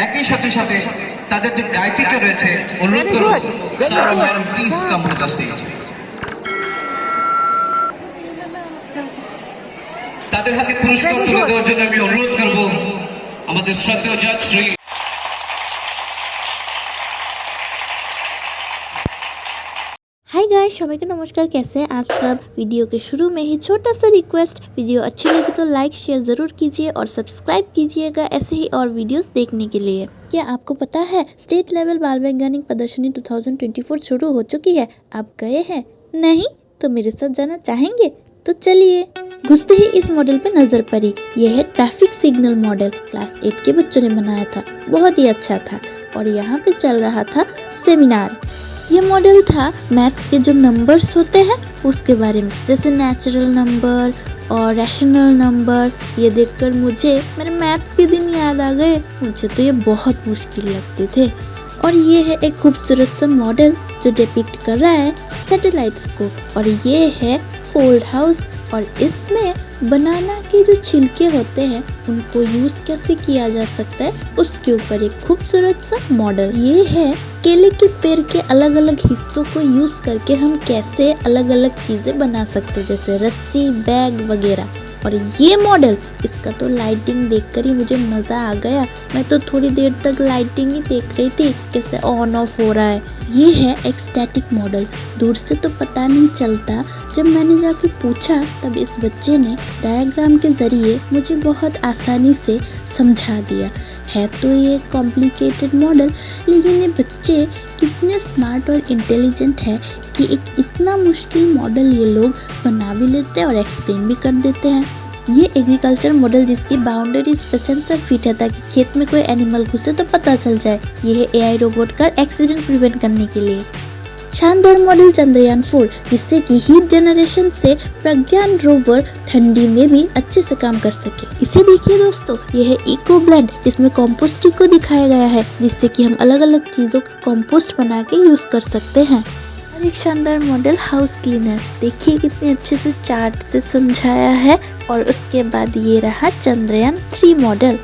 একই সাথে সাথে তাদের যে গাইড টিচার রয়েছে অনুরোধ করব sir madam please come to the stage. তাদের হাতে পুরস্কার তুলে দেওয়ার জন্য আমি অনুরোধ করব আমাদের শ্রদ্ধেয় জাজ শ্রী। हाय गाइस, सभी को नमस्कार। कैसे हैं आप सब। वीडियो के शुरू में ही छोटा सा रिक्वेस्ट, वीडियो अच्छी लगी तो लाइक शेयर ज़रूर कीजिए और सब्सक्राइब कीजिएगा ऐसे ही और वीडियोस देखने के लिए। क्या आपको पता है स्टेट लेवल बाल वैज्ञानिक प्रदर्शनी 2024 शुरू हो चुकी है। आप गए हैं? नहीं तो मेरे साथ जाना चाहेंगे? तो चलिए। घुसते ही इस मॉडल पे नजर पड़ी। यह है ट्रैफिक सिग्नल मॉडल। क्लास 8 के बच्चों ने बनाया था, बहुत ही अच्छा था। और यहाँ पे चल रहा था सेमिनार। ये मॉडल था मैथ्स के जो नंबर्स होते हैं उसके बारे में, जैसे नेचुरल नंबर और रैशनल नंबर। ये देखकर मुझे मेरे मैथ्स के दिन याद आ गए। मुझे तो ये बहुत मुश्किल लगते थे। और ये है एक खूबसूरत सा मॉडल जो डिपिक्ट कर रहा है सैटेलाइट्स को। और ये है ओल्ड हाउस। और इसमें बनाना के जो छिलके होते हैं उनको यूज कैसे किया जा सकता है उसके ऊपर एक खूबसूरत सा मॉडल। ये है केले के पेड़ के अलग अलग हिस्सों को यूज करके हम कैसे अलग अलग चीजें बना सकते हैं, जैसे रस्सी, बैग वगैरह। और ये मॉडल, इसका तो लाइटिंग देखकर ही मुझे मजा आ गया। मैं तो थोड़ी देर तक लाइटिंग ही देख रही थी कैसे ऑन ऑफ हो रहा है। ये है एक स्टैटिक मॉडल। दूर से तो पता नहीं चलता, जब मैंने जाके पूछा तब इस बच्चे ने डायग्राम के जरिए मुझे बहुत आसानी से समझा दिया। है तो ये कॉम्प्लिकेटेड मॉडल, लेकिन ये बच्चे कितने स्मार्ट और इंटेलिजेंट है कि एक इतना मुश्किल मॉडल ये लोग बना भी लेते हैं और एक्सप्लेन भी कर देते हैं। ये एग्रीकल्चर मॉडल जिसकी बाउंड्रीज पे सेंसर फिट है ताकि खेत में कोई एनिमल घुसे तो पता चल जाए। ये है एआई रोबोट का एक्सीडेंट प्रिवेंट करने के लिए। शानदार मॉडल चंद्रयान 4, जिससे कि हीट जनरेशन से प्रज्ञान रोवर ठंडी में भी अच्छे से काम कर सके। इसे देखिए दोस्तों, ये है इको ब्लेंड जिसमें कंपोस्टिंग को दिखाया गया है, जिससे कि हम अलग अलग चीजों का कंपोस्ट बना के यूज कर सकते हैं। और एक शानदार मॉडल हाउस क्लीनर, देखिए कितने अच्छे से चार्ट से समझाया है। और उसके बाद ये रहा चंद्रयान 3 मॉडल।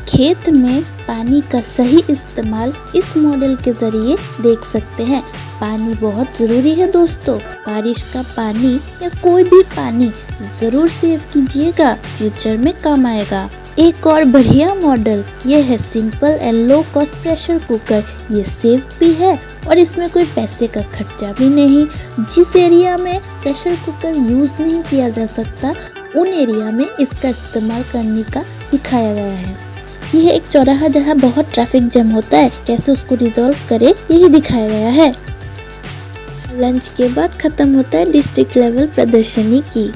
खेत में पानी का सही इस्तेमाल इस मॉडल के जरिए देख सकते हैं। पानी बहुत ज़रूरी है दोस्तों। बारिश का पानी या कोई भी पानी ज़रूर सेव कीजिएगा, फ्यूचर में काम आएगा। एक और बढ़िया मॉडल ये है simple and low cost pressure cooker. ये सेफ भी है और इसमें कोई पैसे का खर्चा भी नहीं। जिस एरिया में प्रेशर कुकर यूज़ नहीं किया जा सकता उन एरिया में इसका इस्तेमाल करने का दिखाया गया है। यह एक चौराहा जहाँ बहुत ट्रैफिक जैम होता है, कैसे उसको रिजॉल्व करे यही दिखाया गया है। लंच के बाद खत्म होता है डिस्ट्रिक्ट लेवल प्रदर्शनी की।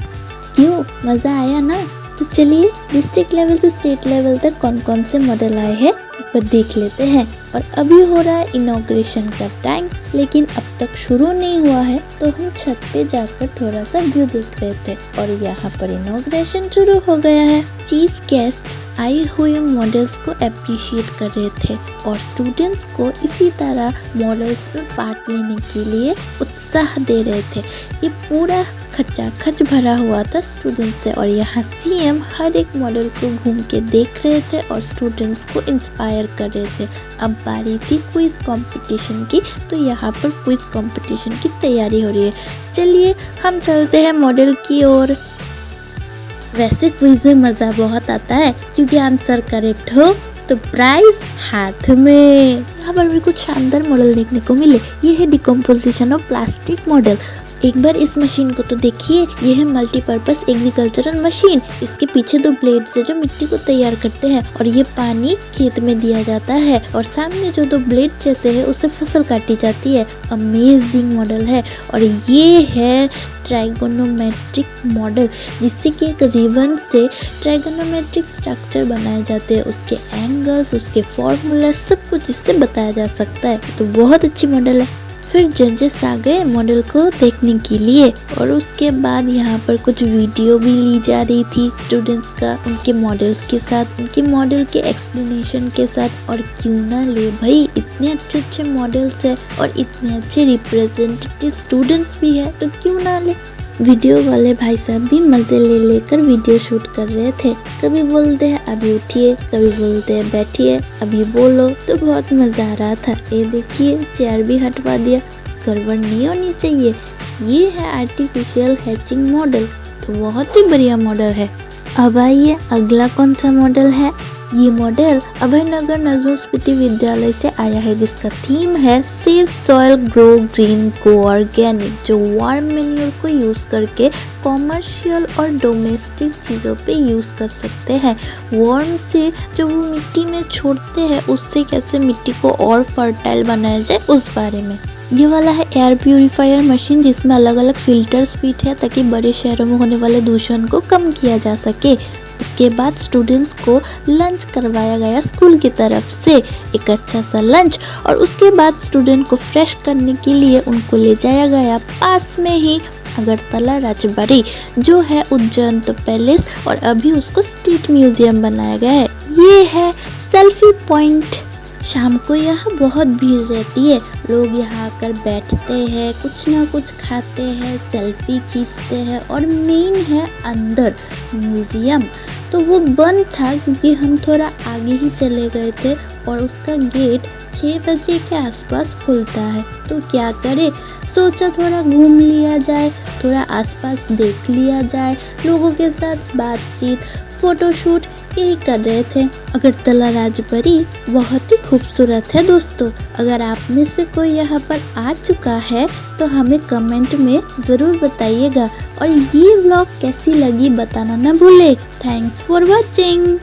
क्यों, मज़ा आया ना? तो चलिए डिस्ट्रिक्ट लेवल से स्टेट लेवल तक कौन कौन से मॉडल आए हैं एक बार देख लेते हैं। और अभी हो रहा है इनॉग्रेशन का टाइम, लेकिन अब तक शुरू नहीं हुआ है तो हम छत पे जाकर थोड़ा सा व्यू देख रहे थे। और यहाँ पर इनॉग्रेशन शुरू हो गया है। चीफ गेस्ट आए हुए मॉडल्स को अप्रिशिएट कर रहे थे और स्टूडेंट्स को इसी तरह मॉडल्स में पार्ट लेने के लिए उत्साह दे रहे थे। ये पूरा खचाखच भरा हुआ था स्टूडेंट्स से। और यहाँ सीएम हर एक मॉडल को घूम के देख रहे थे और स्टूडेंट्स को इंस्पायर कर रहे थे। अब बारी थी क्विज कंपटीशन की, तो यहाँ पर क्विज कंपटीशन की तैयारी हो रही है। चलिए हम चलते हैं मॉडल की ओर। वैसे क्विज में मज़ा बहुत आता है क्योंकि आंसर करेक्ट हो तो प्राइज हाथ में। यहाँ पर भी कुछ शानदार मॉडल देखने को मिले। ये है डिकम्पोजिशन ऑफ प्लास्टिक मॉडल। एक बार इस मशीन को तो देखिए, ये है मल्टीपर्पस एग्रीकल्चरल मशीन। इसके पीछे 2 ब्लेड से जो मिट्टी को तैयार करते हैं और ये पानी खेत में दिया जाता है और सामने जो 2 ब्लेड जैसे है उससे फसल काटी जाती है। अमेजिंग मॉडल है। और ये है ट्राइगोनोमेट्रिक मॉडल, जिससे कि एक रिबन से ट्राइगोनोमेट्रिक स्ट्रक्चर बनाए जाते हैं। उसके एंगल्स, उसके फॉर्मूला सब कुछ इससे बताया जा सकता है। तो बहुत अच्छी मॉडल है। फिर जजेस आ गए मॉडल को देखने के लिए और उसके बाद यहाँ पर कुछ वीडियो भी ली जा रही थी स्टूडेंट्स का, उनके मॉडल के साथ, उनके मॉडल के एक्सप्लेनेशन के साथ। और क्यों ना ले भाई, इतने अच्छे अच्छे मॉडल्स है और इतने अच्छे रिप्रेजेंटेटिव स्टूडेंट्स भी है, तो क्यों ना ले। वीडियो वाले भाई साहब भी मजे ले लेकर वीडियो शूट कर रहे थे। कभी बोलते हैं अभी उठिए, कभी बोलते हैं बैठिए, अभी बोलो, तो बहुत मजा आ रहा था। ये देखिए चेयर भी हटवा दिया, गड़बड़ नहीं होनी चाहिए। ये है आर्टिफिशियल हैचिंग मॉडल, तो बहुत ही बढ़िया मॉडल है। अब आइए अगला कौन सा मॉडल है। ये मॉडल अभयनगर नजोस्पति विद्यालय से आया है, जिसका थीम है सेव सॉइल ग्रो ग्रीन गो ऑर्गेनिक, जो वार्म मैन्योर को यूज करके कॉमर्शियल और डोमेस्टिक चीज़ों पे यूज कर सकते हैं। वार्म से जो वो मिट्टी में छोड़ते हैं, उससे कैसे मिट्टी को और फर्टाइल बनाया जाए उस बारे में। ये वाला है एयर प्यूरिफायर मशीन, जिसमें अलग अलग फिल्टर्स फिट है ताकि बड़े शहरों में होने वाले दूषण को कम किया जा सके। उसके बाद स्टूडेंट्स को लंच करवाया गया स्कूल की तरफ से, एक अच्छा सा लंच। और उसके बाद स्टूडेंट को फ्रेश करने के लिए उनको ले जाया गया पास में ही अगरतला राजबाड़ी, जो है उज्जैन तो पैलेस, और अभी उसको स्टेट म्यूजियम बनाया गया है। ये है सेल्फी पॉइंट। शाम को यहाँ बहुत भीड़ रहती है, लोग यहाँ आकर बैठते हैं, कुछ ना कुछ खाते हैं, सेल्फी खींचते हैं। और मेन है अंदर म्यूजियम, तो वो बंद था क्योंकि हम थोड़ा आगे ही चले गए थे और उसका गेट 6 बजे के आसपास खुलता है। तो क्या करे, सोचा थोड़ा घूम लिया जाए, थोड़ा आसपास देख लिया जाए, लोगों के साथ बातचीत, फोटोशूट यही कर रहे थे। अगरतला राजबाड़ी बहुत ही खूबसूरत है दोस्तों। अगर आप में से कोई यहाँ पर आ चुका है तो हमें कमेंट में ज़रूर बताइएगा, और ये व्लॉग कैसी लगी बताना ना भूले। Thanks for watching.